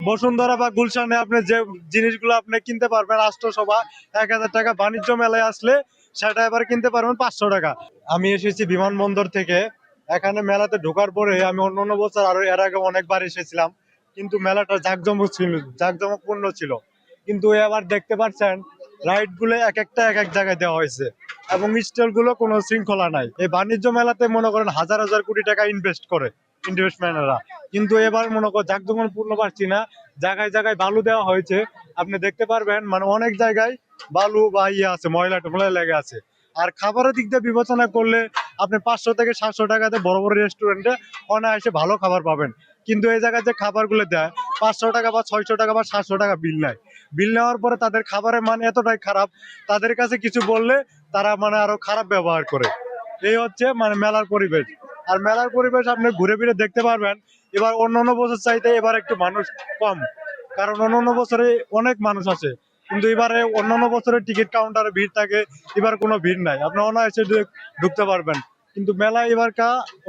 বসুন্ধরা বা গুলশানে আপনি যে জিনিসগুলো আপনি কিনতে পারবেন রাষ্ট্রসভা 1000 টাকা, বাণিজ্য মেলায় আসলে সেটা এবার কিনতে পারবেন 500 টাকা। আমি এসেছি বিমানবন্দর থেকে। এখানে মেলাতে ঢোকার পরে আমি অন্য বছর আরো এর আগে অনেকবার এসেছিলাম, কিন্তু মেলাটা জাঁকজমকপূর্ণ ছিল। কিন্তু এবার দেখতে পাচ্ছেন রাইড গুলো এক একটা এক এক জায়গায় দেওয়া হয়েছে এবং স্টল গুলো কোনো শৃঙ্খলা নাই। এই বাণিজ্য মেলাতে মনে করেন হাজার হাজার কোটি টাকা ইনভেস্ট করে ইনভেস্টমেন্টরা, কিন্তু এবার মনে করেন জাঁকজমকপূর্ণ পাচ্ছি না। জায়গায় জায়গায় বালু দেওয়া হয়েছে, আপনি দেখতে পারবেন মানে অনেক জায়গায় বালু বা ইয়ে আছে, ময়লা টমলা লেগে আছে। আর খাবারের দিক দিয়ে বিবেচনা করলে আপনি 500 থেকে 700 টাকাতে বড় বড় রেস্টুরেন্টে অনায়াসে ভালো খাবার পাবেন, কিন্তু এই জায়গায় যে খাবারগুলো দেয় 500 টাকা বা 600 টাকা বা 700 টাকা বিল নেয়। বিল নেওয়ার পরে তাদের খাবারের মান এতটাই খারাপ, তাদের কাছে কিছু বললে তারা মানে আরো খারাপ ব্যবহার করে। এই হচ্ছে মানে মেলার পরিবেশ। আর মেলার পরিবেশ আপনি ঘুরে ফিরে দেখতে পারবেন এবার অন্যান্য বছর চাইতে এবার একটু মানুষ কম, কারণ অন্যান্য বছরে অনেক মানুষ আছে, কিন্তু এবারে অন্যান্য বছরের টিকিট কাউন্টারে ভিড় থাকে, এবার কোনো ভিড় নাই, আপনি অনায়াসে ঢুকতে পারবেন। কিন্তু মেলা এবার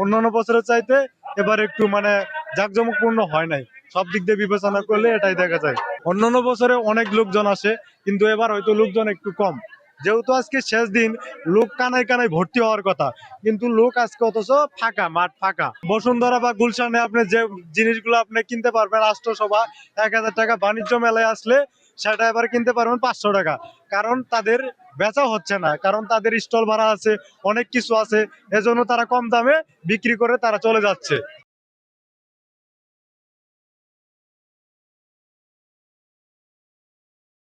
অন্যান্য বছরের চাইতে এবার একটু মানে জাঁকজমকপূর্ণ হয় নাই, সব দিক দিয়ে বিবেচনা করলে এটাই দেখা যায়। অন্যান্য বছরে অনেক লোকজন আসে, কিন্তু এবার হয়তো লোকজন একটু কম, যেহেতু আজকে শেষ দিন, লোক কানায় কানায় ভর্তি হওয়ার কথা, কিন্তু লোক আজকে অথচ ফাঁকা, মাঠ ফাঁকা। বসুন্ধরা বা গুলশানে আপনি যে জিনিসগুলো আপনি কিনতে পারবেন রাষ্ট্রসভা 1000 টাকা, বাণিজ্য মেলায় আসলে সেটা এবার কিনতে পারবেন 500 টাকা। কারণ তাদের বেচা হচ্ছে না, কারণ তাদের স্টল ভাড়া আছে, অনেক কিছু আছে, এজন্য তারা কম দামে বিক্রি করে তারা চলে যাচ্ছে।